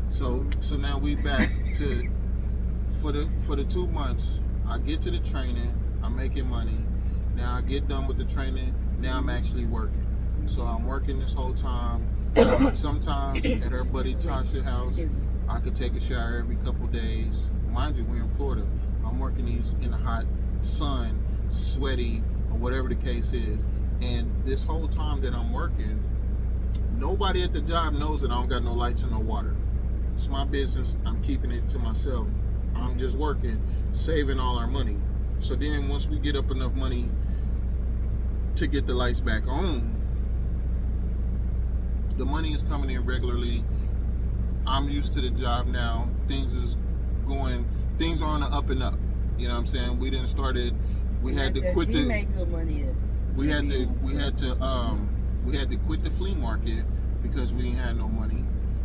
So now we back to for the 2 months. I get to the training. I'm making money. Now I get done with the training. Now I'm actually working. So I'm working this whole time. Sometimes at her buddy Tasha's house, I could take a shower every couple days. Mind you, we're in Florida. I'm working these in the hot sun, sweaty, or whatever the case is. And this whole time that I'm working, nobody at the job knows that I don't got no lights and no water. It's my business. I'm keeping it to myself. I'm just working, saving all our money. So then once we get up enough money to get the lights back on, the money is coming in regularly. I'm used to the job now. Things are on the up and up. You know what I'm saying? We didn't started. We had to quit He made good money. We had to quit the flea market because we ain't had no money.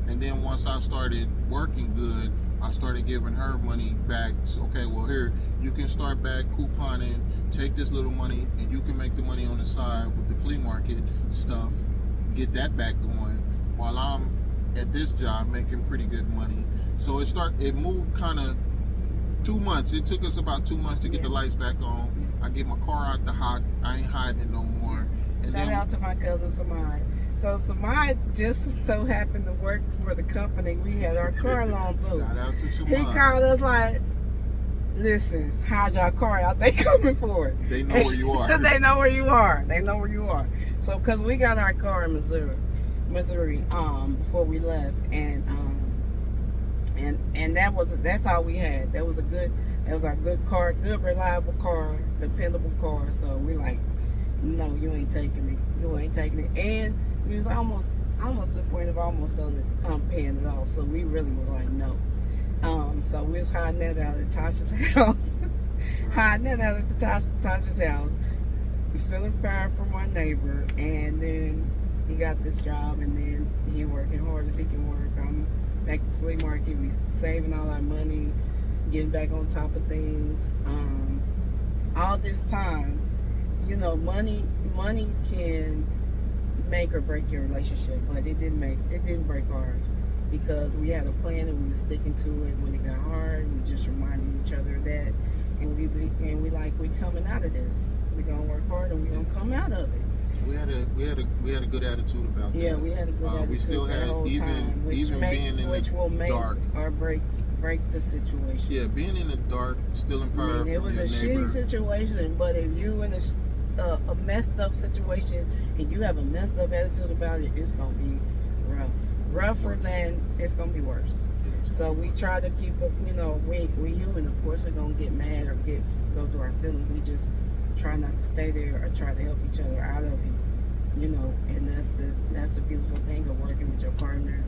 And then once I started working good, I started giving her money back. So, okay, well, here, you can start back couponing, take this little money, and you can make the money on the side with the flea market stuff, get that back going, while I'm at this job making pretty good money. So it moved kind of 2 months. It took us about 2 months to get the lights back on. I get my car out the hot. I ain't hiding it no more. And Shout out to my cousin Samad. So Samad just so happened to work for the company we had our car loan through. Shout out to Samad. He called us like, listen, how's your car out? They coming for it. They know where you are. They know where you are. They know where you are. So, cause we got our car in Missouri, before we left, and that's all we had. That was our good car, good reliable car, dependable car. So we like, no, you ain't taking it. You ain't taking it. And we was almost to the point of almost selling it, paying it off. So we really was like, no. So we was hiding that out at Tasha's house. Hiding that out at Tasha's house. Stealing power from our neighbor. And then he got this job, and then he working hard as he can work. I'm back at the flea market. We saving all our money, getting back on top of things. All this time, you know, money can make or break your relationship, but it didn't break ours, because we had a plan and we were sticking to it. When it got hard, we just reminded each other of that, and we coming out of this. We're gonna work hard and we're gonna come out of it. We had a good attitude about that. Yeah, we had a good attitude. We still had, the whole time, which will make dark or break the situation. Yeah, being in the dark, still in power. I mean, it was a shitty situation, but if you in a messed up situation and you have a messed up attitude about it, it's gonna be rougher than it's gonna be worse. So we try to keep up. You know, we human. Of course, we're gonna get mad or go through our feelings. We just try not to stay there or try to help each other out of it. You know, and that's the beautiful thing of working with your partner.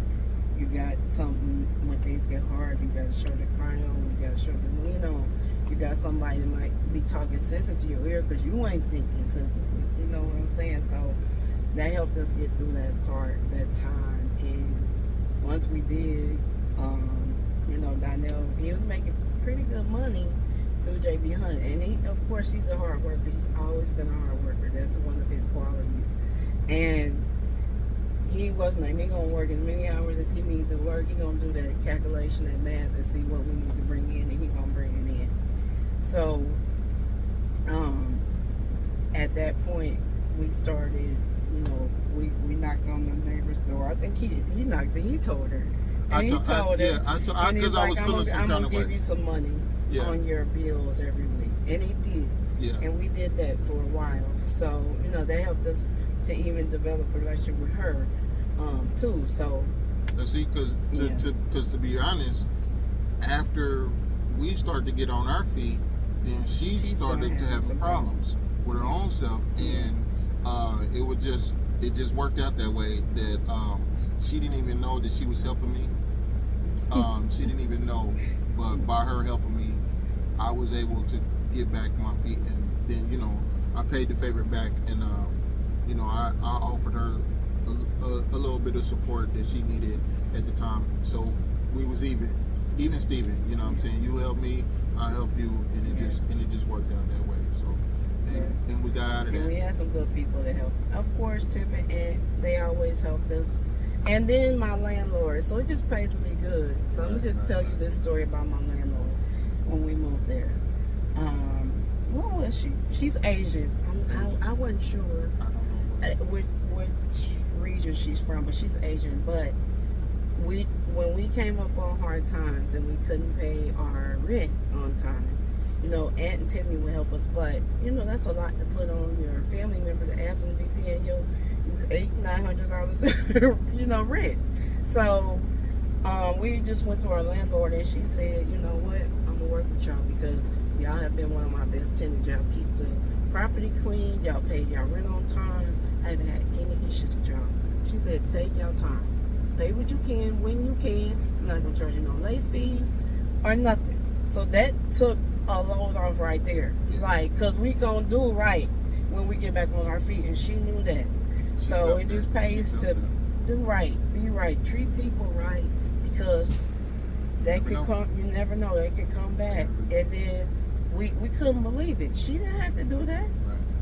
You got something when things get hard. You got a shoulder to cry on. You got a shoulder to lean on. You got somebody that might be talking sense into your ear because you ain't thinking sensibly. You know what I'm saying? So that helped us get through that part, that time. And once we did, you know, Donnell, he was making pretty good money through JB Hunt. And he, of course, he's a hard worker. He's always been a hard worker. That's one of his qualities. And he wasn't like, he gonna work as many hours as he needs to work. He gonna do that calculation, that math, and see what we need to bring in, and he gonna bring it in. So, at that point, we started, you know, we knocked on the neighbor's door. I think he knocked it. He told her. And he told her. Because I was feeling some kind of way. I'm gonna give you some money on your bills every week, and he did. Yeah. And we did that for a while. So, you know, that helped us to even develop a relationship with her, too. So. See, because to be honest, after we started to get on our feet, then she started to have problems with her own self, and it just worked out that way. That she didn't even know that she was helping me. She didn't even know, but by her helping me, I was able to get back on my feet, and then, you know, I paid the favor back, and you know, I offered her a little bit of support that she needed at the time. So we was even Steven, you know what I'm saying? You help me, I help you, and it just worked out that way. So and we got out of that. And we had some good people to help. Of course, Tiff and Ed, they always helped us. And then my landlord. So it just pays to be good. So let me just tell you this story about my landlord when we moved there. What was she? She's Asian. I wasn't sure which region she's from, but she's Asian. But when we came up on hard times and we couldn't pay our rent on time, Aunt and Tiffany would help us, but that's a lot to put on your family member to ask them to be paying your $800-900 rent. So we just went to our landlord and she said, you know what, I'm gonna work with y'all because y'all have been one of my best tenants. Y'all keep the property clean, y'all pay y'all rent on time. I haven't had any issues with y'all. She said, take y'all time, pay what you can when you can. I'm not gonna charge you no late fees or nothing. So that took a load off right there. Like, cause we gonna do right when we get back on our feet, and she knew that. So it just pays to do right, be right, treat people right, because they could come. You never know, they could come back. And then we couldn't believe it. She didn't have to do that.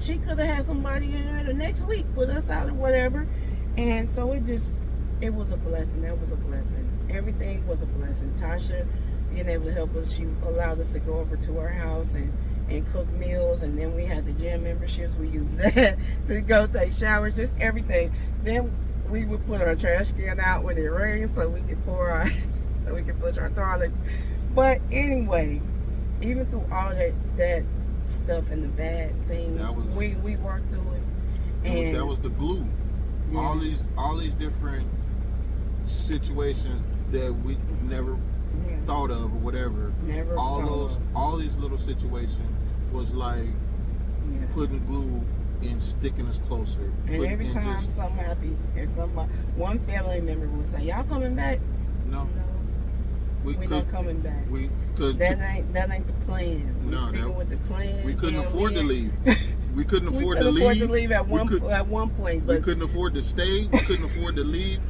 She could have had somebody in there the next week, put us out or whatever. And so it was a blessing. That was a blessing. Everything was a blessing. Tasha being able to help us, she allowed us to go over to her house and cook meals, and then we had the gym memberships. We used that to go take showers, just everything. Then we would put our trash can out when it rained so we could so we could flush our toilets. But anyway, even through all that stuff and the bad things, we worked through it. And that was the glue. Yeah. All these different situations that we never thought of or whatever. All these little situations was like putting glue and sticking us closer. And every time something happens, one family member would say, "Y'all coming back?" No. We're not coming back. That ain't the plan. We're sticking with the plan. We couldn't afford to leave. We couldn't afford to leave at one point. But we couldn't afford to stay. We couldn't afford to leave.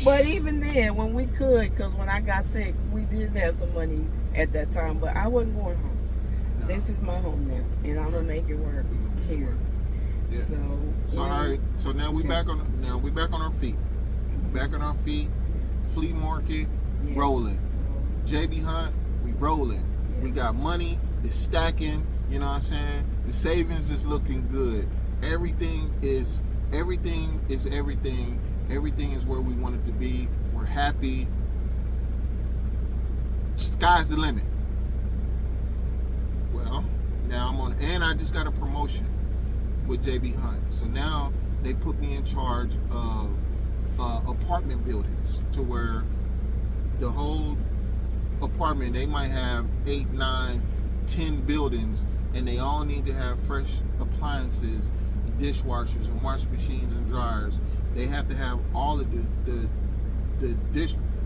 But even then, when we could, because when I got sick, we did have some money at that time. But I wasn't going home. No. This is my home now, and I'm gonna make it work here. Yeah. So all right. So now we back on our feet. Back on our feet. Flea market, rolling. JB Hunt, we rolling. Yeah. We got money. It's stacking. You know what I'm saying? The savings is looking good. Everything is everything. Everything is where we want it to be. We're happy. Sky's the limit. Well, now and I just got a promotion with JB Hunt. So now they put me in charge of apartment buildings, to where the whole apartment, they might have 8, 9, 10 buildings, and they all need to have fresh appliances, dishwashers and wash machines and dryers. They have to have all of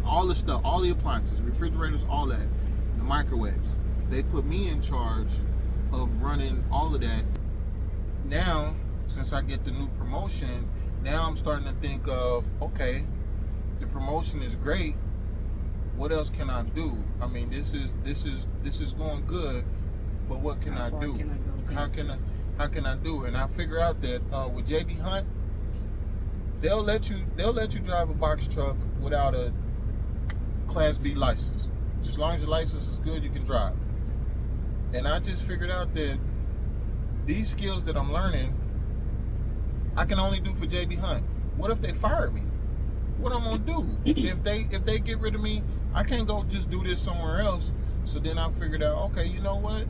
all the stuff, all the appliances, refrigerators, all that, the microwaves. They put me in charge of running all of that. Now, since I get the new promotion, now I'm starting to think of, okay, the promotion is great. What else can I do? I mean, this is going good, but what can I do? How can I do? And I figure out that with JB Hunt, they'll let you drive a box truck without a Class B license. Just as long as your license is good, you can drive. And I just figured out that these skills that I'm learning, I can only do for JB Hunt. What if they fire me? What I'm gonna do? If they get rid of me, I can't go just do this somewhere else. So then I figured out, okay, you know what?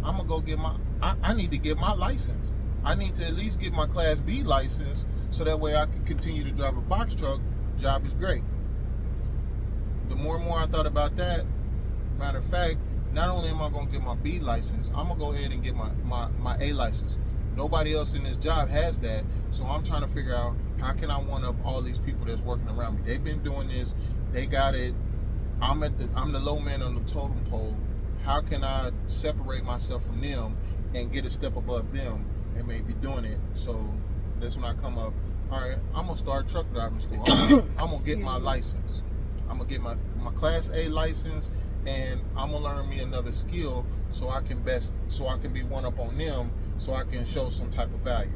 I'm gonna go get I need to get my license. I need to at least get my Class B license, so that way I can continue to drive a box truck. Job is great. The more and more I thought about that, matter of fact, not only am I gonna get my B license, I'm gonna go ahead and get my A license. Nobody else in this job has that, so I'm trying to figure out how can I one up all these people that's working around me. They've been doing this, they got it. I'm the low man on the totem pole. How can I separate myself from them and get a step above them and maybe doing it? So that's when I come up, all right, I'm gonna start truck driving school. I'm gonna get my license. I'm gonna get my Class A license, and I'm gonna learn me another skill so I can be one up on them, so I can show some type of value.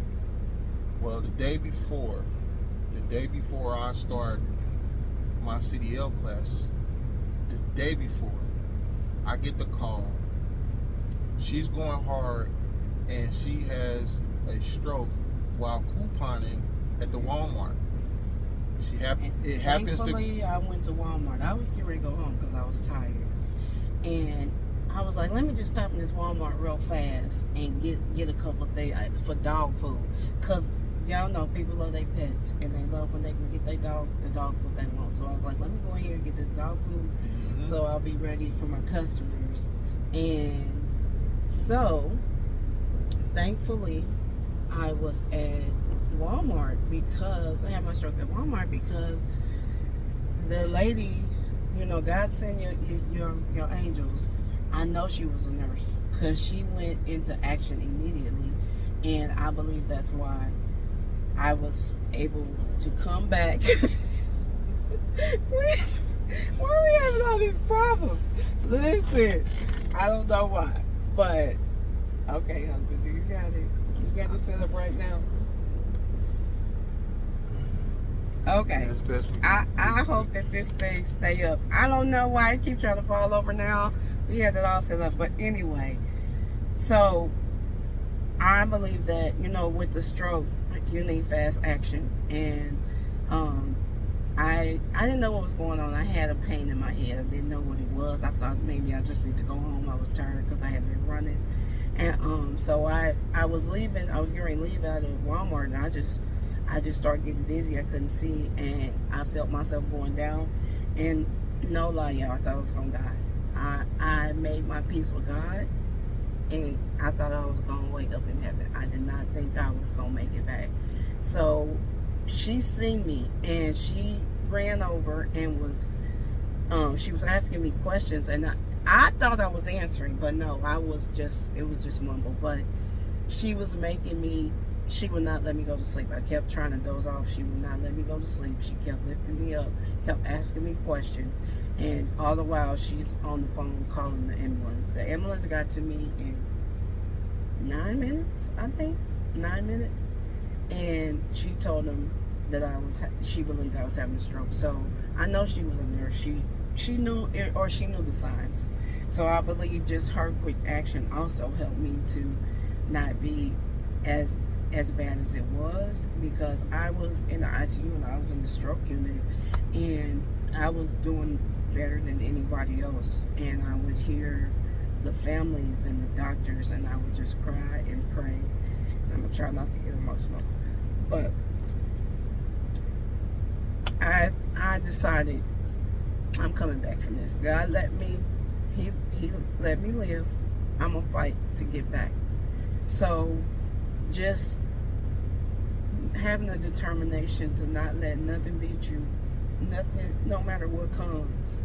Well, the day before The day before I start my CDL class, the day before, I get the call. She's going hard, and she has a stroke while couponing at the Walmart. It happens to. Thankfully, I went to Walmart. I was getting ready to go home because I was tired, and I was like, let me just stop in this Walmart real fast and get a couple things for dog food, cause y'all know people love their pets and they love when they can get the dog food they want. So I was like, let me go in here and get this dog food, so I'll be ready for my customers. And so, thankfully, I was at Walmart because I had my stroke at Walmart because the lady, God sent your angels. I know she was a nurse because she went into action immediately, and I believe that's why I was able to come back. Why are we having all these problems? Listen, I don't know why, but okay, husband, do you got it? You got it set up right now? Okay. That's best I hope that this thing stay up. I don't know why I keep trying to fall over now. We had it all set up, but anyway. So I believe that with the stroke, you need fast action, and I didn't know what was going on. I had a pain in my head. I didn't know what it was. I thought maybe I just need to go home. I was tired because I had been running, and so I was leaving. I was getting ready to leave out of Walmart, and I just started getting dizzy. I couldn't see, and I felt myself going down. And no lie, y'all, I thought I was gonna die. I made my peace with God, and I thought I was gonna wake up in heaven. I did not think I was gonna make it back. So she seen me, and she ran over and was she was asking me questions, and I thought I was answering, but no, it was just mumble. But she was making me. She would not let me go to sleep. I kept trying to doze off. She would not let me go to sleep. She kept lifting me up, kept asking me questions. And all the while, she's on the phone calling the ambulance. The ambulance got to me in 9 minutes, I think. 9 minutes. And she told them that she believed I was having a stroke. So I know she was a nurse. She knew it, or she knew the signs. So I believe just her quick action also helped me to not be as bad as it was, because I was in the ICU and I was in the stroke unit, and I was doing better than anybody else, and I would hear the families and the doctors, and I would just cry and pray. I'm gonna try not to get emotional, but I decided I'm coming back from this. God let me, he let me live. I'm gonna fight to get back. So just having a determination to not let nothing beat you, nothing, no matter what comes.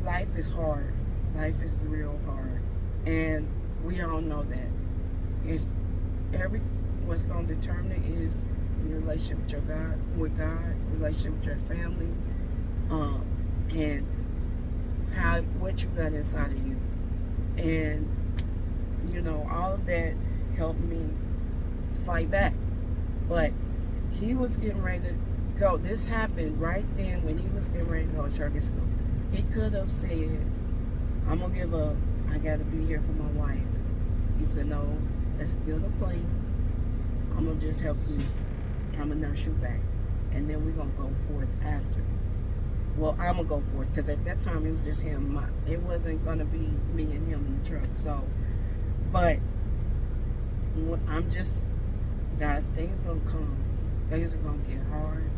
Life is hard. Life is real hard, and we all know that. What's going to determine it is your relationship with God, relationship with your family, and what you got inside of you, and all of that helped me fight back. But he was getting ready to go. This happened right then when he was getting ready to go to charter school. He could have said, I'm going to give up. I got to be here for my wife. He said, no, that's still the plan. I'm going to just help you. I'm going to nurse you back. And then we're going to go forth after. Well, I'm going to go forth, because at that time it was just him. It wasn't going to be me and him in the truck. So, but I'm just, guys, things going to come. Things are going to get hard.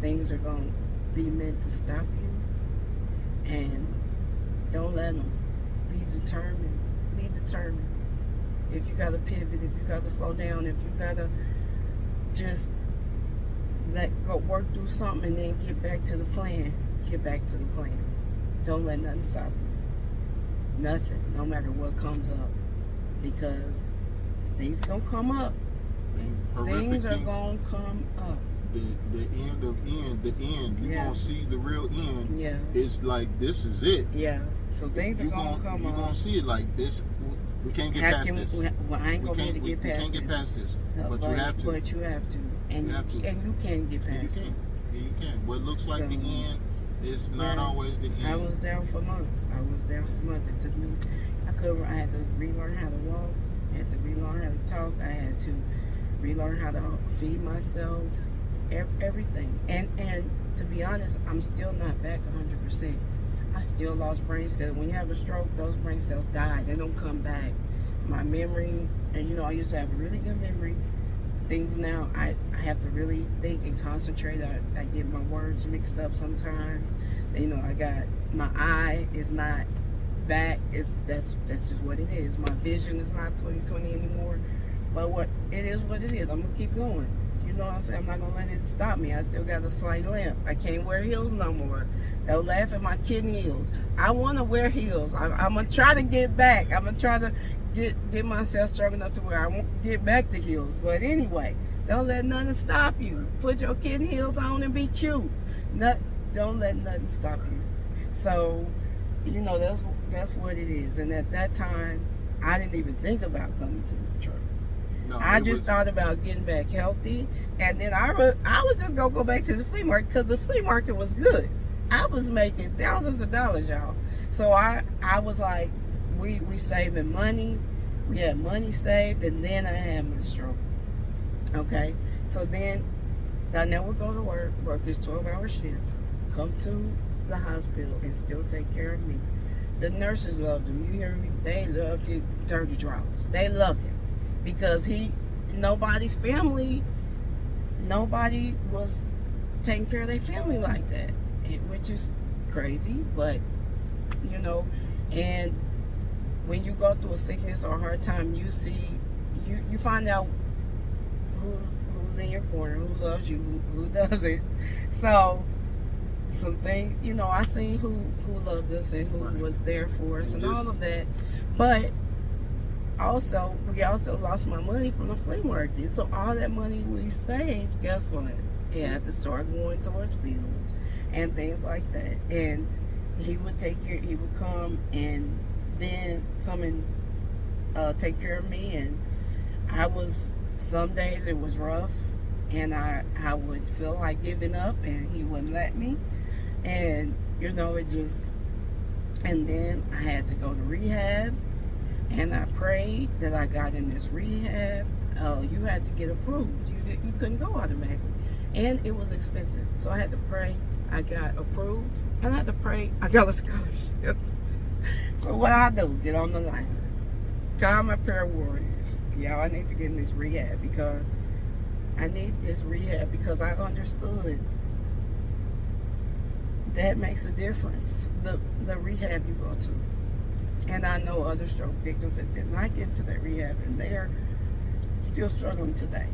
Things are going to be meant to stop you. And don't let them. Be determined. Be determined. If you got to pivot, if you got to slow down, if you got to just work through something and then get back to the plan, get back to the plan. Don't let nothing stop you. Nothing, no matter what comes up. Because things are going to come up. Things are going to come up. The end of end, the end. You're going to see the real end. Yeah. It's like, this is it. Yeah. So things are going to come up. You're going to see it like this. We can't get past this. Well, I ain't going to be able to get past this. We can't get past this. But you have to. But you have to. and You have to. and you can get Yeah, you past it. can. Yeah, you can. What looks like the So, end is not yeah, always the end. I was down for months. It took me. I had to relearn how to walk. I had to relearn how to talk. I had to relearn how to feed myself. Everything. And to be honest, I'm still not back 100%. I still lost brain cells. When you have a stroke, those brain cells die. They don't come back. My memory, and I used to have a really good memory. Things now, I have to really think and concentrate. I get my words mixed up sometimes. I got, my eye is not back. That's just what it is. My vision is not 20/20 anymore. But what it is, what it is. I'm gonna keep going. You know what I'm saying? I'm not gonna let it stop me. I still got a slight limp. I can't wear heels no more. They'll laugh at my kitten heels. I want to wear heels. I'm gonna try to get back. I'm gonna try to get myself strong enough to where I won't get back to heels. But anyway, don't let nothing stop you. Put your kitten heels on and be cute. Don't let nothing stop you. So, that's what it is. And at that time, I didn't even think about coming to the church. No, I just thought about getting back healthy, and then I was just gonna go back to the flea market because the flea market was good. I was making thousands of dollars, y'all. So I was like, we saving money. We had money saved, and then I had my stroke. Okay, so then I never go to work this 12-hour shift, come to the hospital and still take care of me. The nurses loved him. You hear me? They loved his dirty drawers. They loved him because nobody's family, nobody was taking care of their family like that, which is crazy, but and when you go through a sickness or a hard time, you find out who's in your corner, who loves you, who doesn't. So something, I seen who loved us and who was there for us and all of that. But we also lost my money from the flea market. So all that money we saved, guess what? It had to start going towards bills and things like that. And he would come and then come and take care of me. And some days it was rough, and I would feel like giving up, and he wouldn't let me. And and then I had to go to rehab, and I prayed that I got in this rehab. You had to get approved. You couldn't go automatically, and it was expensive. So I had to pray I got approved, and I had to pray I got a scholarship. So what I do? Get on the line, call my prayer warriors. Y'all, I need to get in this rehab because I understood that makes a difference. The rehab you go to. And I know other stroke victims that did not get to that rehab, and they are still struggling today.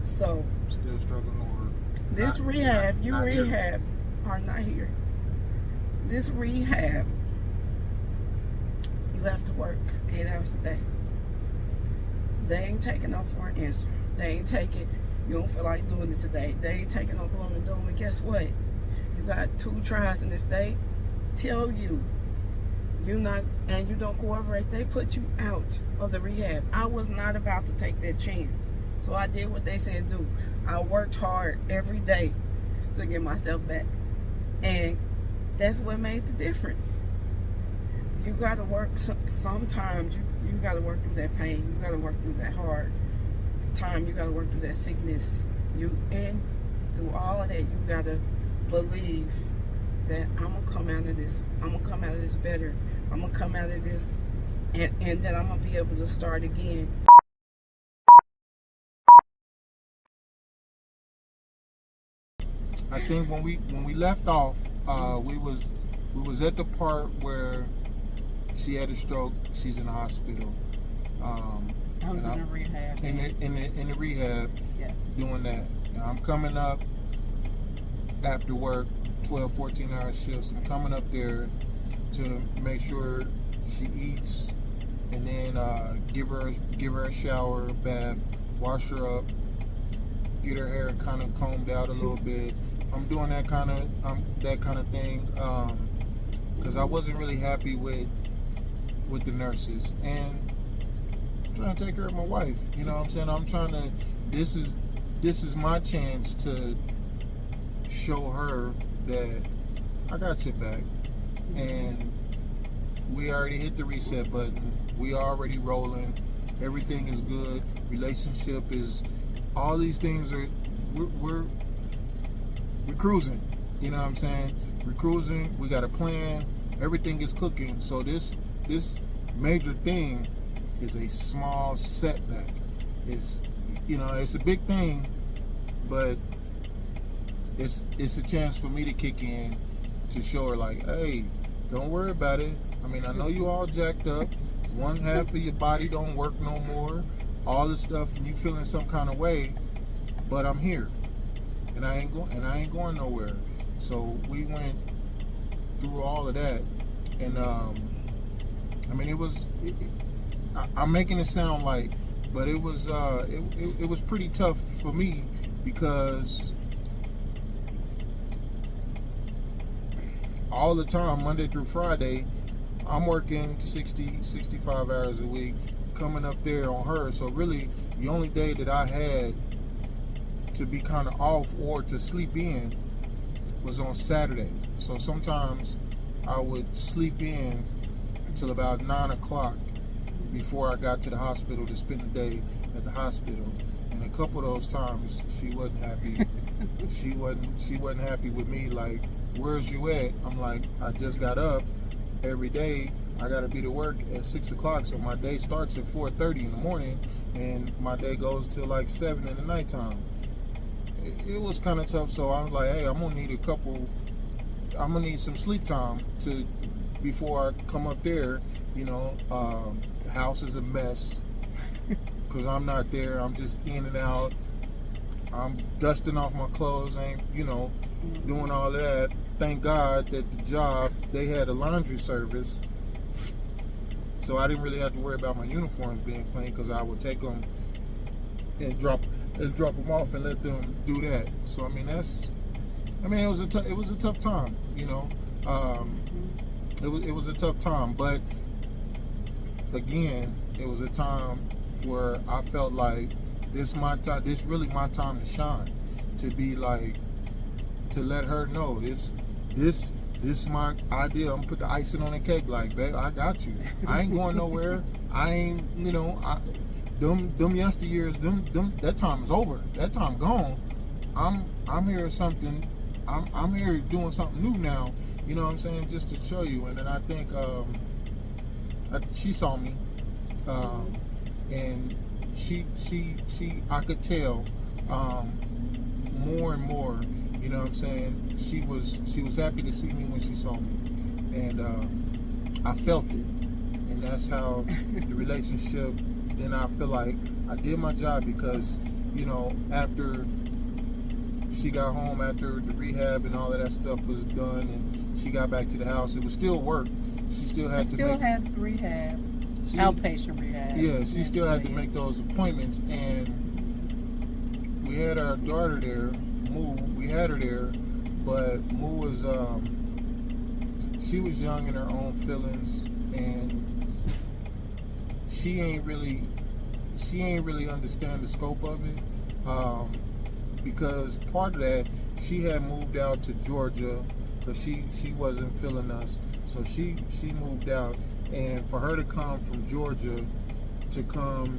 So still struggling, or this not, rehab, not rehab here. are not here. This rehab, you have to work 8 hours a day. They ain't taking no for an answer. They ain't taking, you don't feel like doing it today. They ain't taking no gloom and doom. And guess what? You got 2 tries, and if they tell you you're not, and you don't cooperate, they put you out of the rehab. I was not about to take that chance. So I did what they said do. I worked hard every day to get myself back. And that's what made the difference. You got to work, sometimes you got to work through that pain. You got to work through that hard time. You got to work through that sickness. And through all of that, you got to believe that I'm going to come out of this. I'm going to come out of this better. I'm going to come out of this, and then I'm going to be able to start again. I think when we left off, we was at the part where she had a stroke. She's in the hospital. I was in the rehab. In the rehab, yeah, doing that. Now I'm coming up after work, 12, 14-hour shifts. I'm coming up there to make sure she eats, and then give her a shower, bath, wash her up, get her hair kind of combed out a little bit. I'm doing that kind of thing because I wasn't really happy with the nurses, and I'm trying to take care of my wife. You know what I'm saying? I'm trying to. this is my chance to show her that I got your back, and we already hit the reset button. We already rolling. Everything is good. Relationship is, all these things are, we're cruising. You know what I'm saying? We're cruising. We got a plan. Everything is cooking. So this major thing is a small setback. It's, you know, it's a big thing, but it's a chance for me to kick in to show her, like, hey, don't worry about it. I mean, I know you all jacked up. One half of your body don't work no more. All this stuff, and you feeling some kind of way, but I'm here, and I ain't going nowhere. So we went through all of that, and I mean, I'm making it sound light, but it was pretty tough for me, because all the time, Monday through Friday, I'm working 60, 65 hours a week, coming up there on her. So really, the only day that I had to be kind of off or to sleep in was on Saturday. So sometimes I would sleep in until about 9 o'clock before I got to the hospital to spend the day at the hospital. And a couple of those times, she wasn't happy. she wasn't happy with me. Like, where's you at? I'm like, I just got up. Every day I gotta be to work at 6 o'clock, so my day starts at 4:30 in the morning, and my day goes till like 7 in the nighttime. It was kind of tough, so I was like, hey, I'm gonna need some sleep time before I come up there. You know, the house is a mess because I'm not there. I'm just in and out. I'm dusting off my clothes, doing all of that. Thank God that the job, they had a laundry service, so I didn't really have to worry about my uniforms being clean, because I would take them and drop them off and let them do that. So it was a tough time, you know. It was a tough time, but again, it was a time where I felt like this really my time to shine, to be like, to let her know this is my idea. I'm gonna put the icing on the cake, like, babe, I got you. I ain't going nowhere. I ain't, them yesteryears, that time is over. That time gone. I'm here something. I'm here doing something new now. You know what I'm saying? Just to show you. And then I think she saw me, and she I could tell more and more. You know what I'm saying? She was happy to see me when she saw me, and I felt it, and that's how the relationship. Then I feel like I did my job, because, after she got home, after the rehab and all of that stuff was done, and she got back to the house, it was still work. She still had had rehab, outpatient rehab. Yeah, she still had to make those appointments, and we had our daughter there. We had her there, but Moo was she was young in her own feelings, and she ain't really understand the scope of it, because part of that, she had moved out to Georgia because she wasn't feeling us, so she moved out, and for her to come from Georgia to come,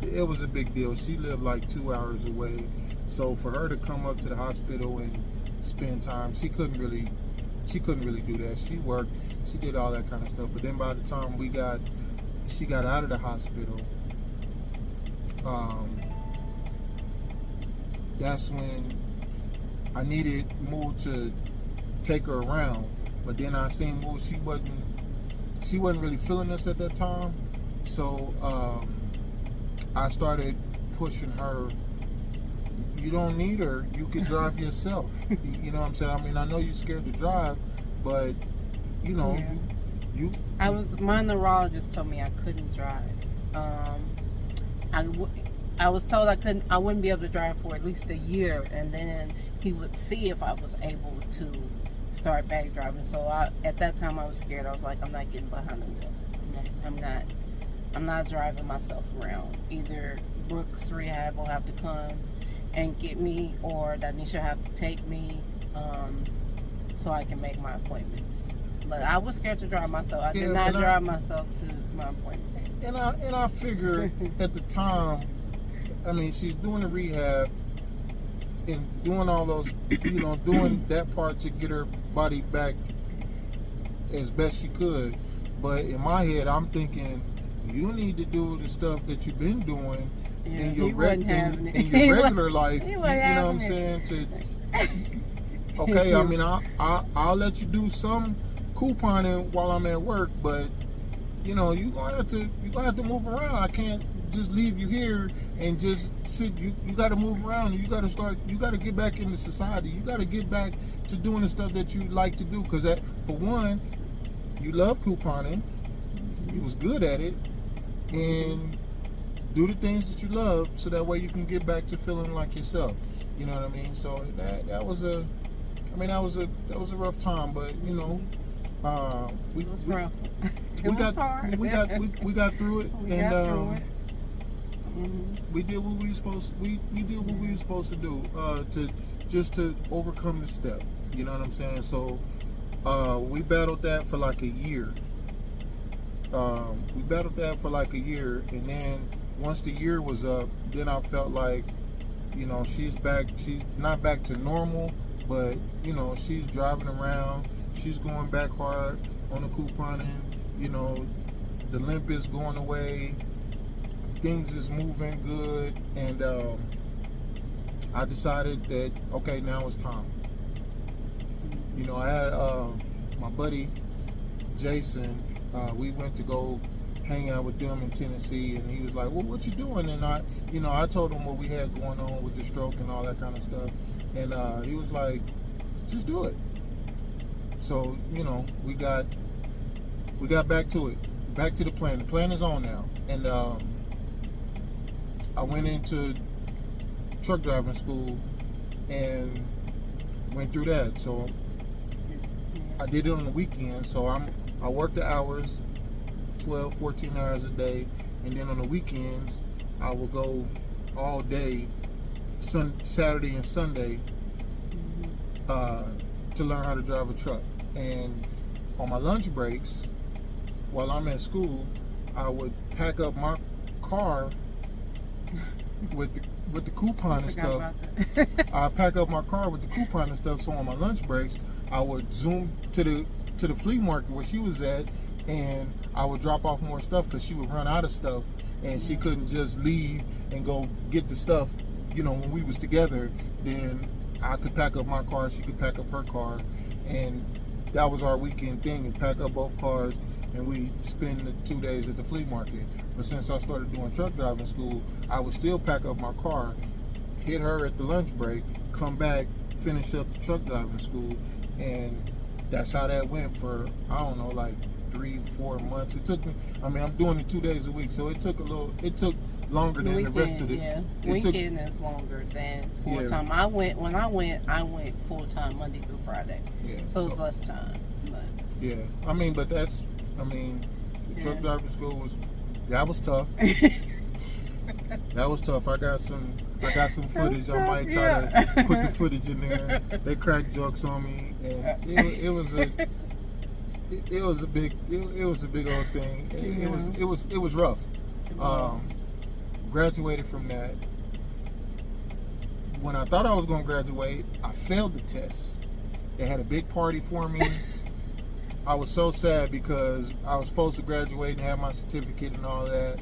it was a big deal. She lived like 2 hours away. So for her to come up to the hospital and spend time, she couldn't really do that. She worked, she did all that kind of stuff. But then by the time she got out of the hospital, that's when I needed Moo to take her around. But then I seen Moo, she wasn't really feeling us at that time. So I started pushing her. You don't need her. You can drive yourself. You know what I'm saying? I mean, I know you're scared to drive, but my neurologist told me I couldn't drive. I was told I wouldn't be able to drive for at least a year, and then he would see if I was able to start back driving. So at that time I was scared. I was like, I'm not getting behind the wheel. I'm not driving myself around. Either Brooks Rehab will have to come and get me, or that Nisha have to take me, so I can make my appointments. But I was scared to drive myself. I did not drive myself to my appointment. And I figured at the time, I mean, she's doing the rehab and doing all those, doing that part to get her body back as best she could. But in my head, I'm thinking, you need to do the stuff that you've been doing in your regular life. You know what I'm saying? Okay, I mean, I'll let you do some couponing while I'm at work, but you're gonna have to move around. I can't just leave you here and just sit. You got to move around. You got to get back into society. You got to get back to doing the stuff that you like to do. Because for one, you love couponing. You was good at it, and do the things that you love, so that way you can get back to feeling like yourself. You know what I mean? So that was a rough time, but it was rough. We got through it, Mm-hmm. we did what we were supposed to do to overcome the step. You know what I'm saying? So we battled that for like a year. And then once the year was up, then I felt like, she's back. She's not back to normal, but she's driving around. She's going back hard on the couponing. The limp is going away. Things is moving good, and I decided that, okay, now it's time. I had my buddy Jason. We went to go hang out with them in Tennessee, and he was like, well, what you doing? And I told him what we had going on with the stroke and all that kind of stuff, and he was like, just do it. So we got back to it, back to the plan. The plan is on now, and I went into truck driving school and went through that. So I did it on the weekend. So I worked the hours, 12, 14 hours a day, and then on the weekends I will go all day, Saturday and Sunday, to learn how to drive a truck. And on my lunch breaks, while I'm at school, I would pack up my car with the coupon and stuff. I pack up my car with the coupon and stuff. So on my lunch breaks, I would zoom to the flea market where she was at, and I would drop off more stuff because she would run out of stuff, and she couldn't just leave and go get the stuff. When we was together, then I could pack up my car, she could pack up her car, and that was our weekend thing, and pack up both cars, and we spend the 2 days at the flea market. But since I started doing truck driving school, I would still pack up my car, hit her at the lunch break, come back, finish up the truck driving school, and that's how that went for, I don't know, like 3-4 months. It took me, I'm doing it 2 days a week, so it took longer than the rest of it. Yeah, weekend is longer than full time. When I went full time Monday through Friday. Yeah, so it's less time. But yeah, but truck driving school was tough. That was tough. I got some footage. I might try to put the footage in there. They cracked jokes on me, and it was a big old thing. It was rough. Graduated from that. When I thought I was going to graduate, I failed the test. They had a big party for me. I was so sad because I was supposed to graduate and have my certificate and all that,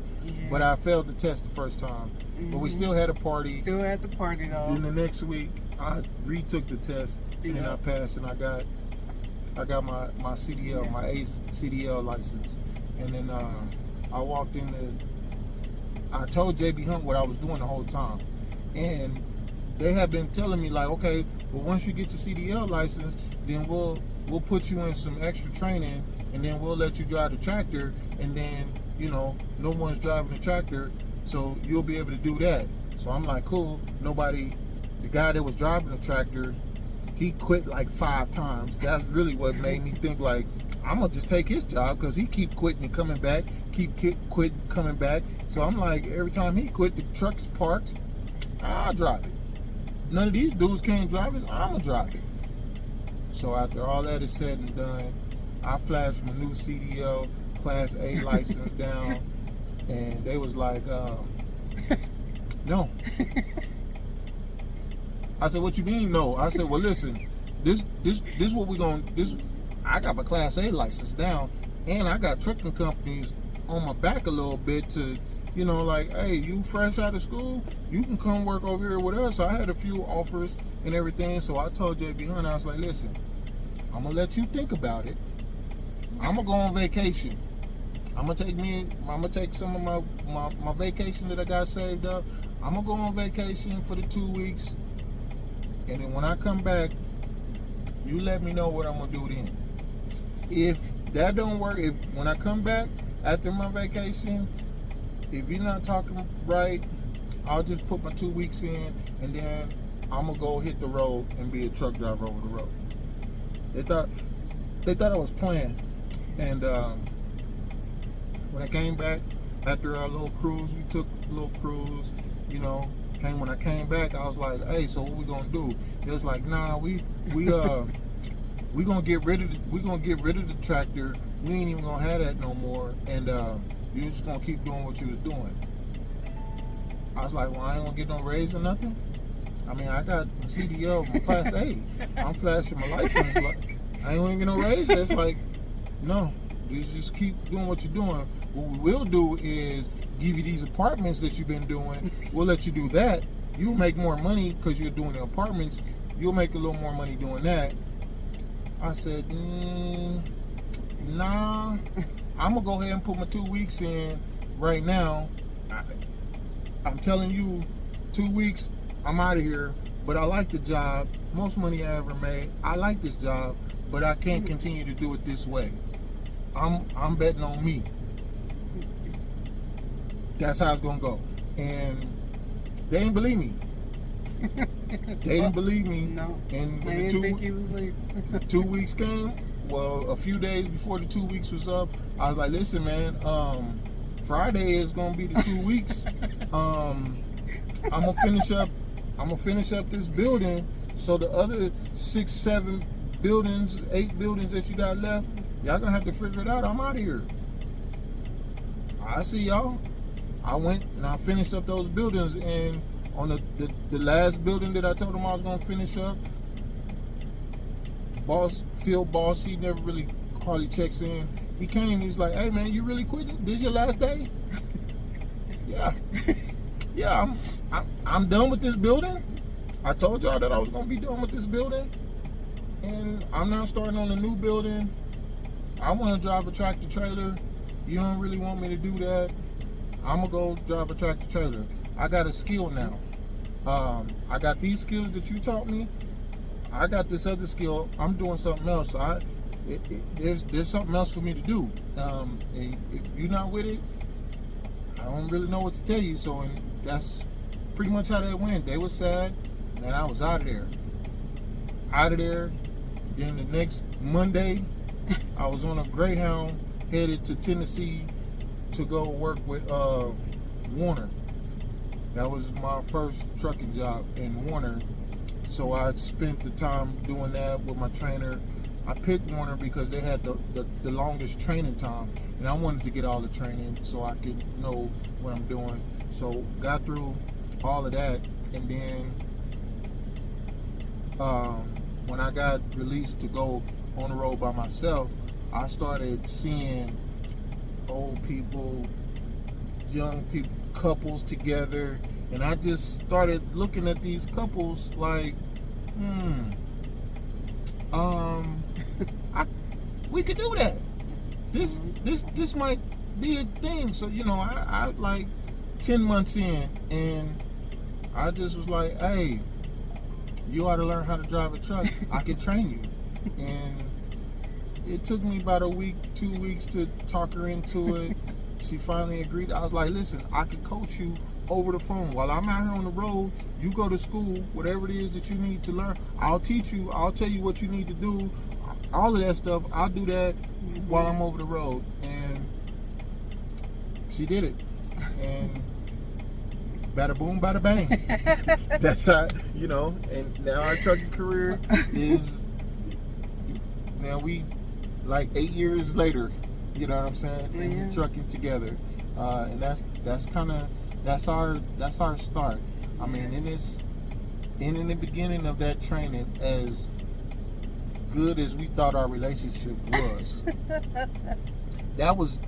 but I failed the test the first time. But we still had a party. Still had the party though. Then the next week, I retook the test, and then I passed, and I got my CDL, my ACE CDL license, and then I walked in. I told JB Hunt what I was doing the whole time, and they have been telling me like, okay, well, once you get your CDL license, then we'll put you in some extra training, and then we'll let you drive the tractor, and then no one's driving the tractor, so you'll be able to do that. So I'm like, cool. The guy that was driving the tractor, he quit like 5 times. That's really what made me think like, I'm gonna just take his job, because he keep quitting and coming back, quitting coming back. So I'm like, every time he quit, the truck's parked, I'll drive it. none of these dudes can't drive it. I'ma drive it. So after all that is said and done, I flashed my new CDL Class A license down, and they was like, no. I said, what you mean no? I said, well, listen, this what we gonna this. I got my Class A license down, and I got trucking companies on my back a little bit to, you know, like, hey, you fresh out of school, you can come work over here with us. So I had a few offers and everything. So I told JB Hunt, I was like, listen, I'm gonna let you think about it. I'm gonna go on vacation. I'm gonna take some of my vacation that I got saved up. I'm gonna go on vacation for the 2 weeks, and then when I come back, you let me know what I'm gonna do then. If that don't work, if when I come back after my vacation, if you're not talking right, I'll just put my 2 weeks in, and then I'm gonna go hit the road and be a truck driver over the road. They thought I was playing, and when I came back after our little cruise, we took a little cruise, you know. And when I came back, I was like, "Hey, so what we gonna do?" It was like, "Nah, we gonna get rid of the tractor. We ain't even gonna have that no more, and you're just gonna keep doing what you was doing." I was like, "Well, I ain't gonna get no raise or nothing. I mean, I got a CDL from Class A. I'm flashing my license. Like, I ain't gonna get no raise." That's like, no. Just keep doing what you're doing. What we will do is give you these apartments that you've been doing. We'll let you do that. You'll make more money because you're doing the apartments. You'll make a little more money doing that. I said, nah. I'm gonna go ahead and put my 2 weeks in right now. I'm telling you, 2 weeks, I'm out of here. But I like the job. Most money I ever made. I like this job, but I can't continue to do it this way. I'm betting on me. That's how it's gonna go. And they didn't believe me. They didn't believe me. No. And when I the didn't think he was like 2 weeks came, well, a few days before the 2 weeks was up, I was like, listen, man, Friday is gonna be the 2 weeks. I'm gonna finish up this building, so the other 6, 7 buildings, 8 buildings that you got left, y'all gonna have to figure it out. I'm out of here. I see y'all. I went and I finished up those buildings, and on the last building that I told him I was gonna finish up, field boss, he never really hardly checks in. He came, he was like, "Hey man, you really quitting? This your last day?" Yeah, I'm done with this building. I told y'all that I was gonna be done with this building, and I'm now starting on a new building. I want to drive a tractor trailer. You don't really want me to do that. I'm gonna go drive a tractor trailer. I got a skill now. I got these skills that you taught me. I got this other skill. I'm doing something else. So there's something else for me to do. And if you're not with it, I don't really know what to tell you. So, and that's pretty much how that went. They were sad, and I was out of there. Then the next Monday, I was on a Greyhound headed to Tennessee to go work with Warner. That was my first trucking job in Warner. So I spent the time doing that with my trainer. I picked Warner because they had the longest training time, and I wanted to get all the training so I could know what I'm doing. So got through all of that, and then when I got released to go on the road by myself, I started seeing old people, young people, couples together, and I just started looking at these couples like, we could do that. This might be a thing. So, you know, I like 10 months in, and I just was like, hey, you ought to learn how to drive a truck. I can train you. And it took me about a week, 2 weeks to talk her into it. She finally agreed. I was like, listen, I can coach you over the phone. While I'm out here on the road, you go to school, whatever it is that you need to learn, I'll teach you, I'll tell you what you need to do. All of that stuff, I'll do that while I'm over the road. And she did it. And bada boom, bada bang. That's how, you know, and now our trucking career is, now we, like 8 years later, you know what I'm saying, and we're trucking together. And that's kind of, that's our start. I mean, in the beginning of that training, as good as we thought our relationship was, that was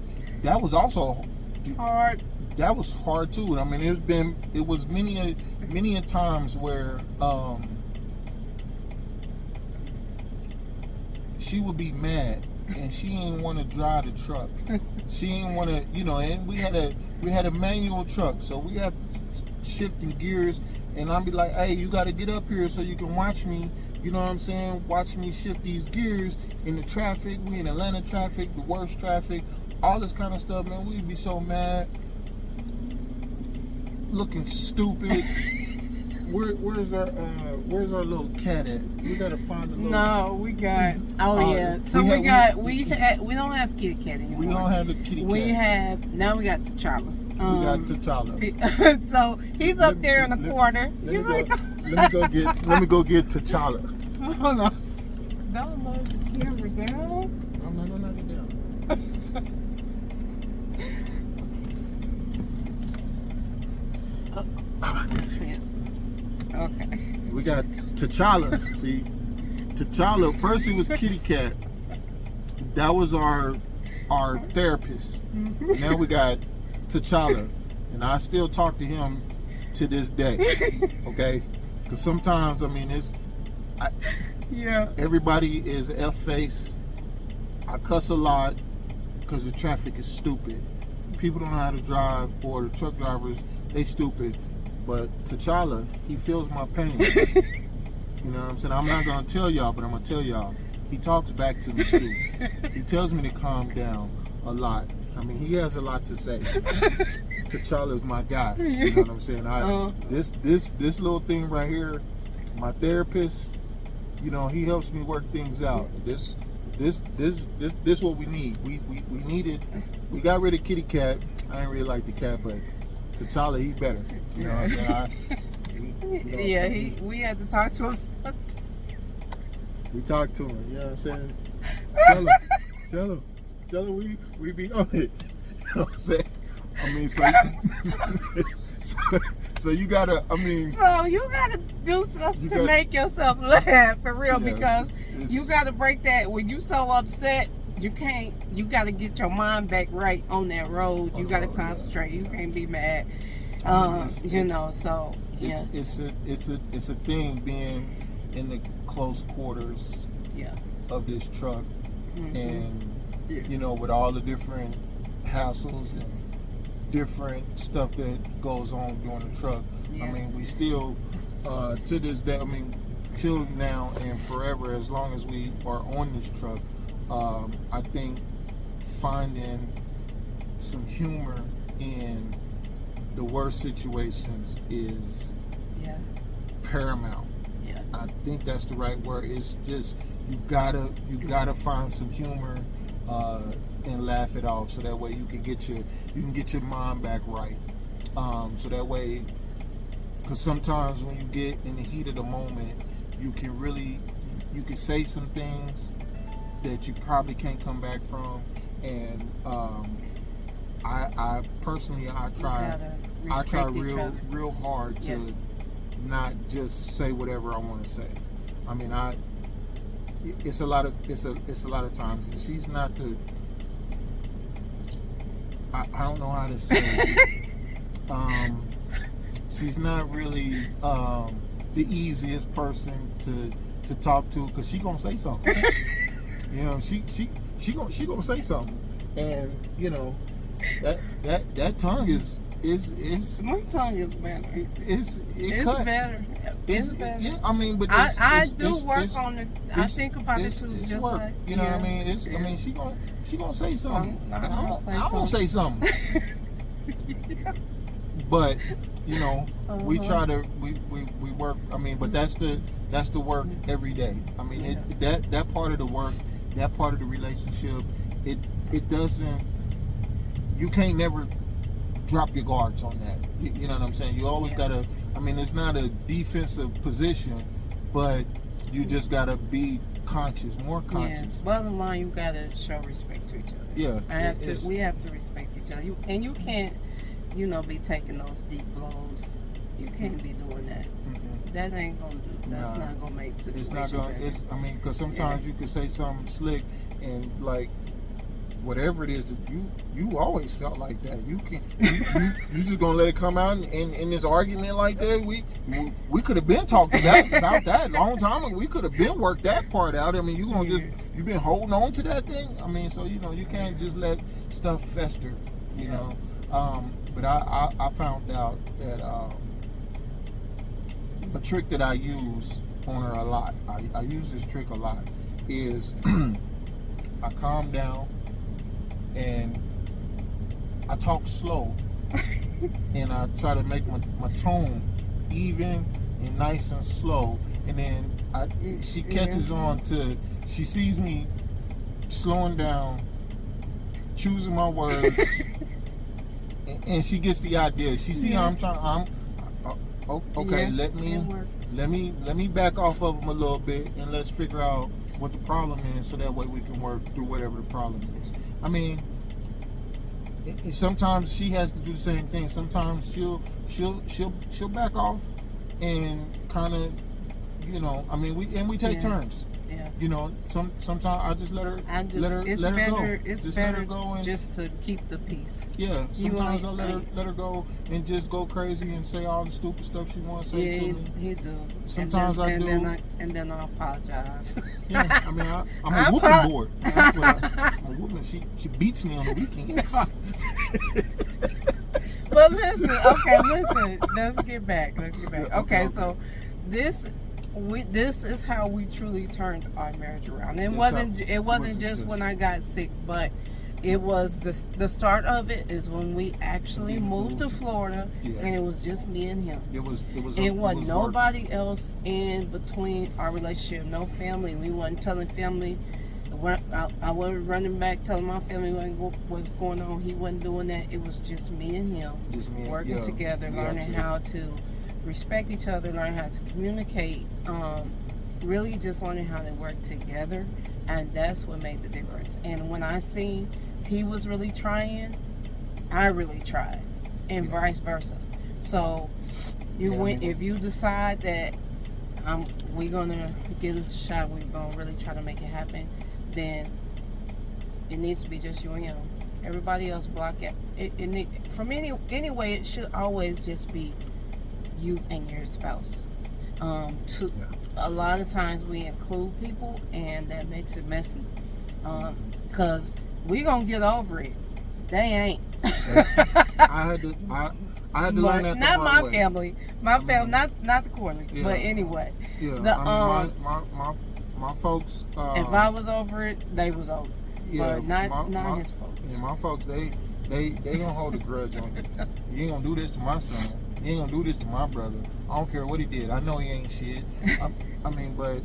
also Hard. That was hard too. I mean, it was many a times where she would be mad and she didn't want to drive the truck. She didn't want to, you know. And we had a manual truck, so we had shifting gears. And I'd be like, hey, you got to get up here so you can watch me. You know what I'm saying? Watch me shift these gears in the traffic. We in Atlanta traffic, the worst traffic, all this kind of stuff, man. We'd be so mad, looking stupid. Where's our little cat at? We gotta find a little. No, we got. Oh yeah. So we don't have kitty cat anymore. We don't have the kitty cat. Now we got T'Challa. We got T'Challa. So he's up there in the corner. Let me go get T'Challa. Hold on. Don't knock the camera down. I'm not gonna knock it down. Okay. We got T'Challa. See, T'Challa. First, it was Kitty Cat. That was our therapist. Now we got T'Challa, and I still talk to him to this day. Okay, because sometimes, I mean, everybody is F-face. I cuss a lot because the traffic is stupid. People don't know how to drive, or the truck drivers, they stupid. But T'Challa, he feels my pain. You know what I'm saying? I'm not going to tell y'all, but I'm going to tell y'all. He talks back to me too. He tells me to calm down a lot. I mean, he has a lot to say. T'Challa's my guy. You know what I'm saying? This little thing right here, my therapist, you know, he helps me work things out. This what we need. We needed. We got rid of Kitty Cat. I ain't really like the cat, but T'Challa, he better. You know what I'm saying? We had to talk to him. We talked to him. You know what I'm saying? Tell him we be on it. You know what I'm saying? I mean, so you gotta. I mean, so you gotta do stuff to make yourself laugh for real, because you gotta break that. When you so upset, you can't. You gotta get your mind back right on that road. You gotta concentrate. You can't be mad. You know. So yeah, it's a thing being in the close quarters of this truck, and you know, with all the different hassles and different stuff that goes on during the truck. I mean, we still to this day, I mean, till now and forever, as long as we are on this truck, I think finding some humor in the worst situations is paramount. I think that's the right word. It's just you gotta find some humor and laugh it off, so that way you can get your mind back right. So that way, because sometimes when you get in the heat of the moment, you can say some things that you probably can't come back from. And I personally try real hard to not just say whatever I want to say. I mean, it's a lot of times, and she's not the. I don't know how to say it. She's not really the easiest person to talk to, because she gonna say something. You know, she gonna say something, and you know that tongue is my tongue is better. It's better. It's better. Yeah, I mean, but I do work on it. I think about it too. It's just work. like, you know what I mean? I mean, she gonna say something. I'm gonna say something. But you know, we try to we work. I mean, but that's the work every day. I mean, that part of the work, that part of the relationship, it doesn't. You can't never drop your guards on that. You know what I'm saying? You always gotta. I mean, it's not a defensive position, but you just gotta be conscious, more conscious. Yeah. Bottom line, you gotta show respect to each other. Yeah, we have to respect each other. You can't, be taking those deep blows. You can't be doing that. Mm-hmm. That ain't gonna do. That's not gonna make situation. It's not gonna. better. I mean, because sometimes you can say something slick and like whatever it is that you always felt like that. You can you just gonna let it come out in this argument like that. We could have been talked about that a long time ago. We could have been worked that part out. I mean, you've been holding on to that thing. I mean, so you can't just let stuff fester. You know. But I found out that a trick that I use on her a lot. I use this trick a lot. Is I calm down. And I talk slow, and I try to make my tone even and nice and slow. And then she catches on to, she sees me slowing down, choosing my words, and she gets the idea. She see how I'm trying. Okay. Let me back off of them a little bit, and let's figure out what the problem is, so that way we can work through whatever the problem is. I mean, sometimes she has to do the same thing. Sometimes she'll back off and kind of, I mean, we take turns. Yeah. Sometimes I just let her go. It's let better her go and just to keep the peace. Yeah. Sometimes I let her go and just go crazy and say all the stupid stuff she wants to say to me. Yeah, you do. Sometimes I do. And then I apologize. Yeah. I mean, I'm a whooping board. That's what I'm a whooping. She beats me on the weekends. But listen. Let's get back. Yeah, Okay, so this is how we truly turned our marriage around. It wasn't just when I got sick, but it was the start of it is when we actually moved to Florida, and it was just me and him. It was nobody else in between our relationship, no family. We wasn't telling family. I wasn't running back telling my family what's going on. He wasn't doing that. It was just me and him working together, learning how to respect each other, learn how to communicate, really just learning how to work together, and that's what made the difference. And when I seen he was really trying, I really tried, and vice versa. So if you decide that we're gonna give this a shot, we're gonna really try to make it happen, then it needs to be just you and him. Everybody else block it. From anyway, it should always just be you and your spouse. A lot of times we include people, and that makes it messy. Because we gonna get over it. They ain't. I had to learn that. Not my family. My family, not the Corleys. Yeah. But anyway. Yeah. My folks. If I was over it, they was over. Yeah. But not his folks. Yeah, my folks, they gonna hold a grudge on you. You ain't gonna do this to my son. You ain't gonna do this to my brother. I don't care what he did. I know he ain't shit. I mean, but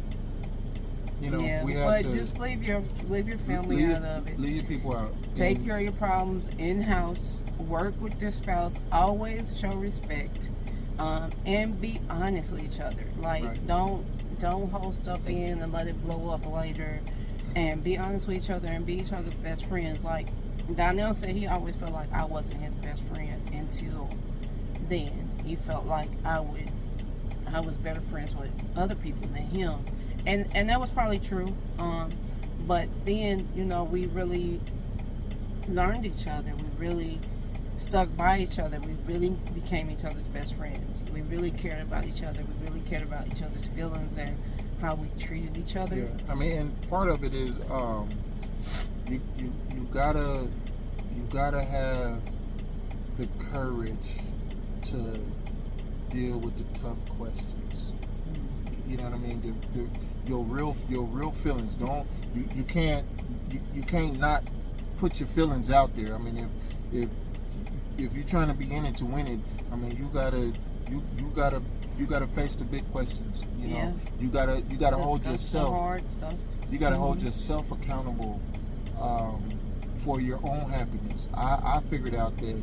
we have to just leave your family out of it. Leave your people out. Take care of your problems in house. Work with your spouse. Always show respect, and be honest with each other. Like don't hold stuff in and let it blow up later. And be honest with each other and be each other's best friends. Like Donnell said, he always felt like I wasn't his best friend until then. He felt like I was better friends with other people than him, and that was probably true. But then we really learned each other. We really stuck by each other. We really became each other's best friends. We really cared about each other. We really cared about each other's feelings and how we treated each other. Yeah, I mean, and part of it is you gotta have the courage to deal with the tough questions. You know what I mean? Your real feelings. You can't not put your feelings out there. I mean, if you're trying to be in it to win it, I mean, you gotta face the big questions. You gotta hold yourself. Hard stuff. You gotta hold yourself accountable for your own happiness. I figured out that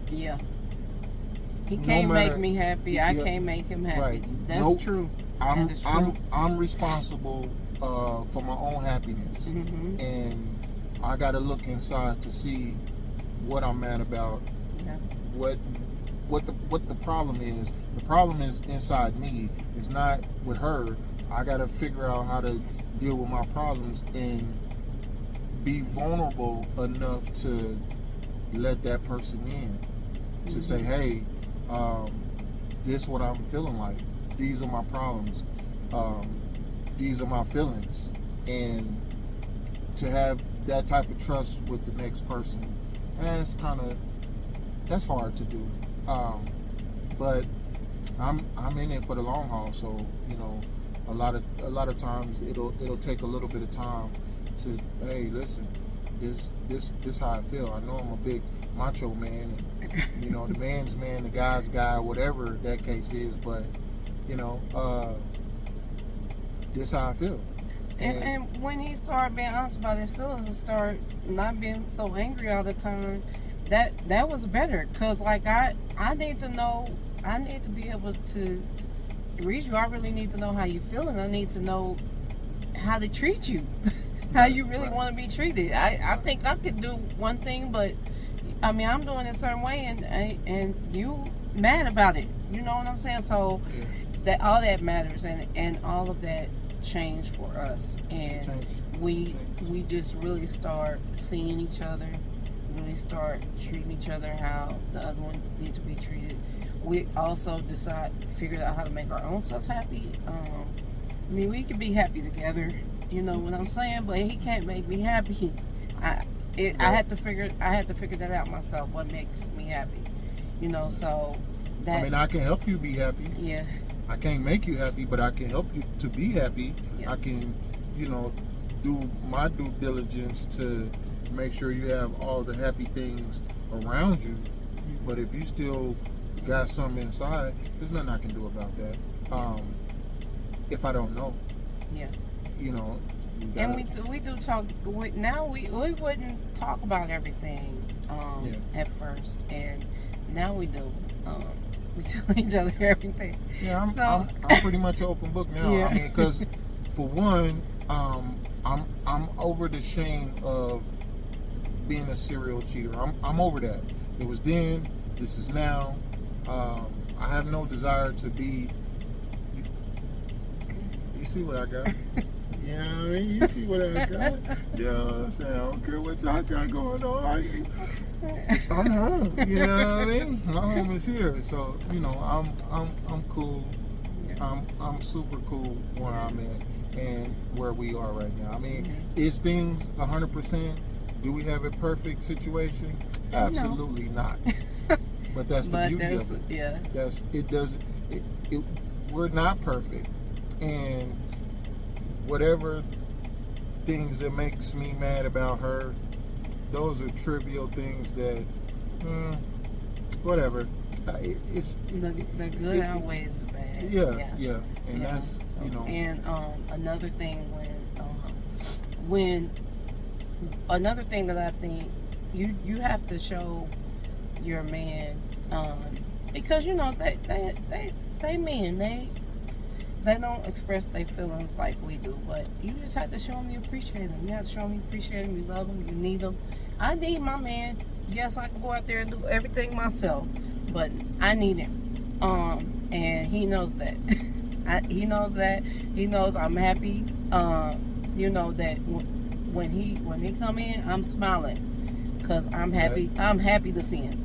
He no can't matter, make me happy. I can't make him happy. Right. That's Nope. true. I'm That is true. I'm responsible for my own happiness, Mm-hmm. and I got to look inside to see what I'm mad about. Yeah. What the problem is. The problem is inside me. It's not with her. I got to figure out how to deal with my problems and be vulnerable enough to let that person in, to say, hey, this is what I'm feeling like. These are my problems. These are my feelings. And to have that type of trust with the next person, that's hard to do. But I'm in it for the long haul, so a lot of times it'll take a little bit of time to, hey, listen, this how I feel. I know I'm a big macho man, and the man's man, the guy's guy, whatever that case is, but this how I feel. And when he started being honest about his feelings and started not being so angry all the time, that was better. Cause like I need to know, I need to be able to read you. I really need to know how you feeling. I need to know how to treat you, how you really want to be treated. I think I could do one thing, but I mean I'm doing it a certain way, and you mad about it. You know what I'm saying? So that all that matters, and all of that changed for us, and we just really start seeing each other, really start treating each other how the other one needs to be treated. We also figured out how to make our own selves happy. I mean, we can be happy together, you know what I'm saying, but he can't make me happy. I had to figure that out myself, what makes me happy, so that, I mean, I can help you be happy. Yeah. I can't make you happy, but I can help you to be happy. Yeah. I can, do my due diligence to make sure you have all the happy things around you. But if you still got something inside, there's nothing I can do about that. If I don't know. Yeah. And we do talk. Now we wouldn't talk about everything at first, and now we do. We tell each other everything. Yeah, So, I'm pretty much an open book now. Yeah. I mean, because for one, I'm over the shame of being a serial cheater. I'm over that. It was then. This is now. I have no desire to be. You see what I got? You know what I mean? You see what I got? You know what I'm saying? I don't care what y'all got going on. I'm home. You know what I mean? My home is here. So, I'm cool. I'm super cool where I'm at and where we are right now. I mean, is things 100%? Do we have a perfect situation? Absolutely not. But that's the beauty of it. Yeah. We're not perfect. And whatever things that makes me mad about her, those are trivial things that, whatever. It's the good outweighs the bad. Yeah. And that's so, And another thing when another thing that I think you have to show your man, because they men, they don't express their feelings like we do, but you just have to show them you appreciate them. You have to show them you appreciate them, you love them, you need them. I need my man. Yes, I can go out there and do everything myself, but I need him. And he knows that. He knows that. He knows I'm happy. That when he come in, I'm smiling, cause I'm happy. I'm happy to see him.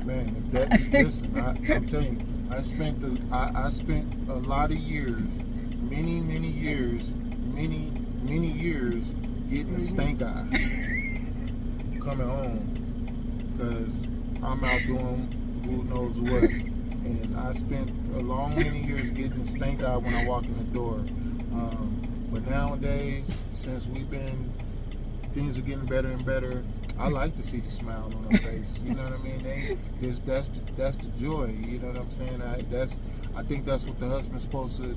Man, listen, I'm telling you. I spent a lot of years, many years, getting a stank eye coming home because I'm out doing who knows what, and I spent many years getting a stank eye when I walk in the door. But nowadays, since things are getting better and better, I like to see the smile on her face. You know what I mean? That's the joy. You know what I'm saying? I think that's what the husband's supposed to.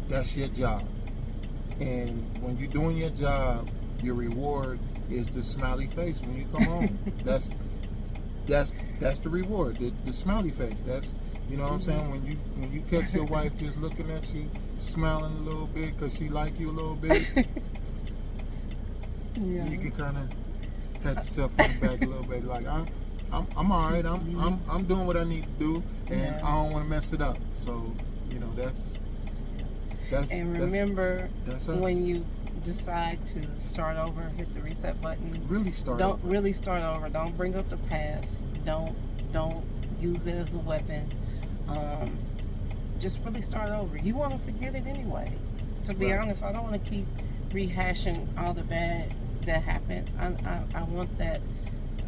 That's your job. And when you're doing your job, your reward is the smiley face when you come home. That's that's the reward, the smiley face. That's, you know what I'm saying, when you catch your wife just looking at you, smiling a little bit because she like you a little bit. Yeah. You can kind of pat yourself on the back a little bit, like I'm all right. I'm doing what I need to do, and I don't want to mess it up. So, you know, that's and remember, that's us. when you decide to start over, hit the reset button. Really start over. Really start over. Don't bring up the past. Don't use it as a weapon. Just really start over. You want to forget it anyway. To be honest, I don't want to keep rehashing all the bad that happened. I want that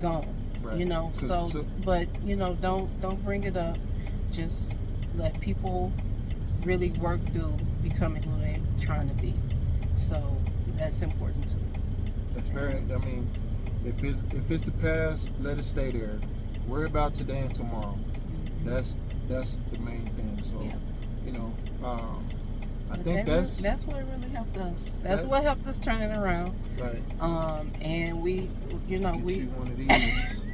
gone. Right. You know. So, but you know, don't bring it up. Just let people really work through becoming who they're trying to be. So that's important too. That's very. I mean, if it's the past, let it stay there. Worry about today and tomorrow. That's the main thing. So, you know, I think that's what really helped us. That's what helped us turn it around. Right. And we, you know, get we you one of these.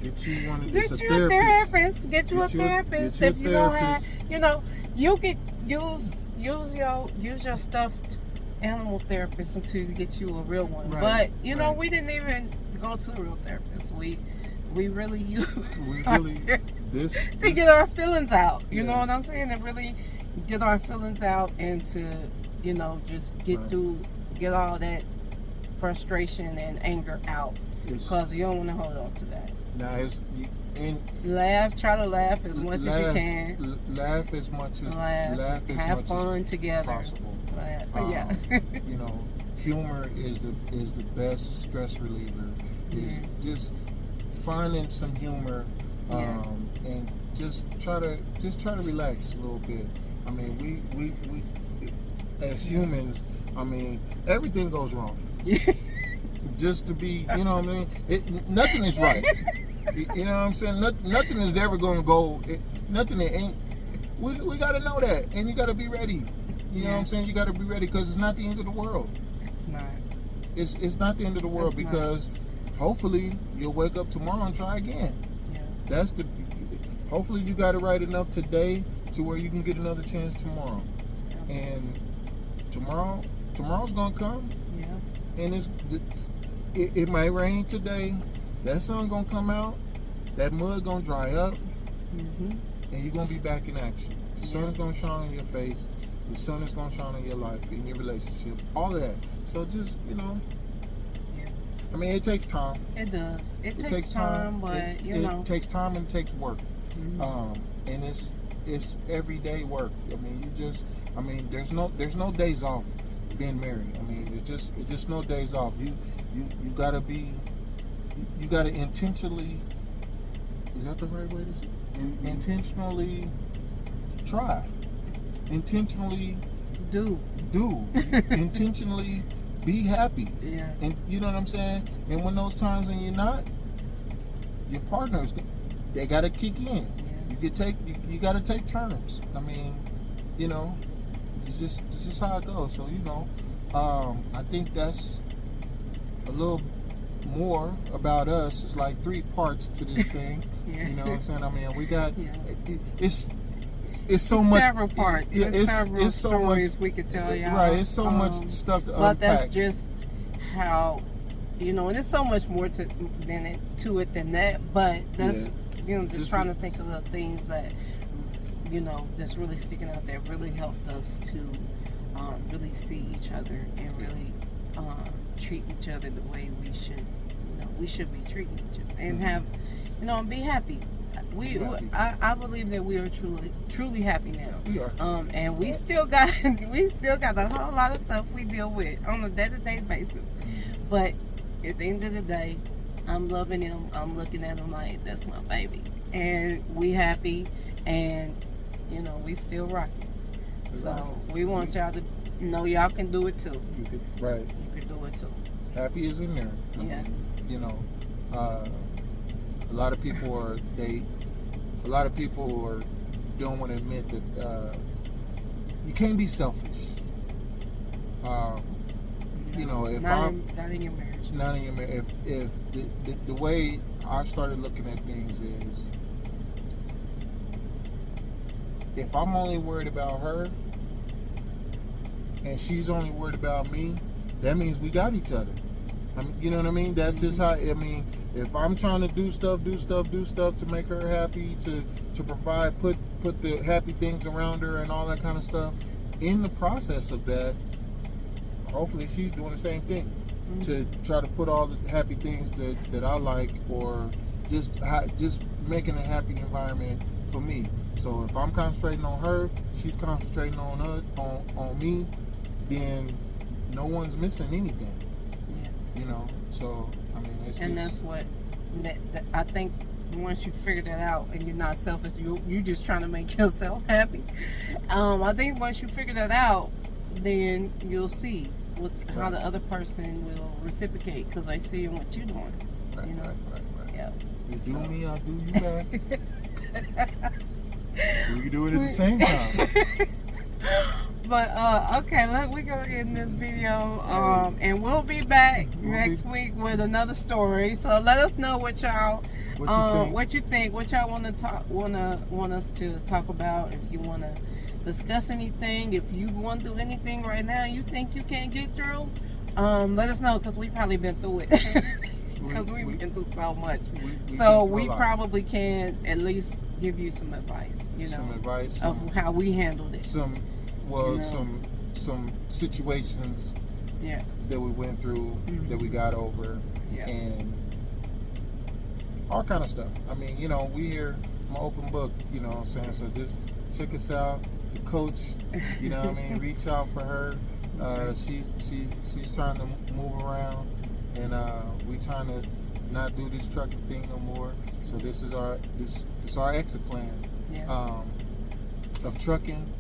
Get you one of these. Get you a therapist. Get you a therapist. If you don't have, you know, you could use your stuffed animal therapist until you get you a real one. Right. But you know, we didn't even go to a real therapist. We really use to get our feelings out. You know what I'm saying? To really get our feelings out and to, you know, just get get all that frustration and anger out, because you don't want to hold on to that. Now Try to laugh as much as you can. Laugh as much as have fun together. Possible. Yeah. You know, humor is the best stress reliever. Is just finding some humor, and just try to relax a little bit. I mean, we as humans, I mean, everything goes wrong. Just to be, you know what I mean? Nothing is right. You know what I'm saying? Nothing is ever going to go. Nothing ain't. We got to know that, and you got to be ready. You know what I'm saying? You got to be ready, because it's not the end of the world. It's not. It's not the end of the world, because hopefully you'll wake up tomorrow and try again. Yeah. Hopefully you got it right enough today to where you can get another chance tomorrow. Yeah. And tomorrow's gonna come. Yeah. And it might rain today. That sun gonna come out. That mud gonna dry up. Mm-hmm. And you're gonna be back in action. The sun is gonna shine on your face. The sun is gonna shine on your life, in your relationship, all of that. So just, you know, I mean, it takes time. It does. It takes time, but it takes time and it takes work. Mm-hmm. And it's everyday work. I mean, there's no days off being married. I mean, it's just no days off. You gotta intentionally. Is that the right way to say it? Mm-hmm. Intentionally try. Intentionally do. Intentionally be happy. Yeah. And you know what I'm saying? And when those times and you're not, your partners, they gotta kick in. Yeah. You gotta take turns. I mean, you know, it's just how it goes. So, you know, I think that's a little more about us. It's like 3 parts to this thing. Yeah. You know what I'm saying? I mean, we got it's so much. Several parts. It's several so stories much, we could tell y'all. Right. It's so much stuff to unpack. But that's just how, you know, and there's so much more to it than that. But that's you know, just trying to think of the things that, you know, that's really sticking out that really helped us to really see each other and really treat each other the way we should. You know, we should be treating each other and have, you know, and be happy. I believe that we are truly happy now. We are. And we still got a whole lot of stuff we deal with on a day-to-day basis. But at the end of the day, I'm loving him. I'm looking at him like that's my baby, and we happy, and you know we still rocking. So we want y'all to know y'all can do it too. Right. You can do it too. Happy is in there. Yeah. You know, a lot of people don't want to admit that you can't be selfish. You know, if not in your marriage. Not even if the way I started looking at things is, if I'm only worried about her and she's only worried about me, that means we got each other. I mean, you know what I mean? That's just how. I mean, if I'm trying to do stuff to make her happy, to provide, put the happy things around her and all that kind of stuff. In the process of that, hopefully she's doing the same thing, to try to put all the happy things that I like, or just making a happy environment for me. So if I'm concentrating on her, she's concentrating on on me, then no one's missing anything. You know, so I mean, that's what that I think. Once you figure that out and you're not selfish, you just trying to make yourself happy. I think once you figure that out, then you'll see how the other person will reciprocate, because they see what you're doing. Right, you know? right. Yeah. You do me, I do you back. We can do it at the same time. But okay, look, we're gonna end this video, and we'll be back next week with another story. So let us know what y'all what you think, what y'all want us to talk about. If you want to discuss anything, if you want to do anything right now you think you can't get through, let us know, because we probably been through it. Because we've been through so much. We probably can at least give you some advice, some advice of how we handled it. Some situations that we went through, that we got over, and all kind of stuff. I mean, we here, I'm an open book, you know what I'm saying? So just check us out. The coach, you know what I mean? Reach out for her. She's trying to move around, and we trying to not do this trucking thing no more. So this is our exit plan of trucking,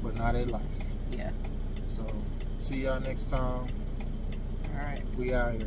but not at life. Yeah. So see y'all next time. All right. We out here.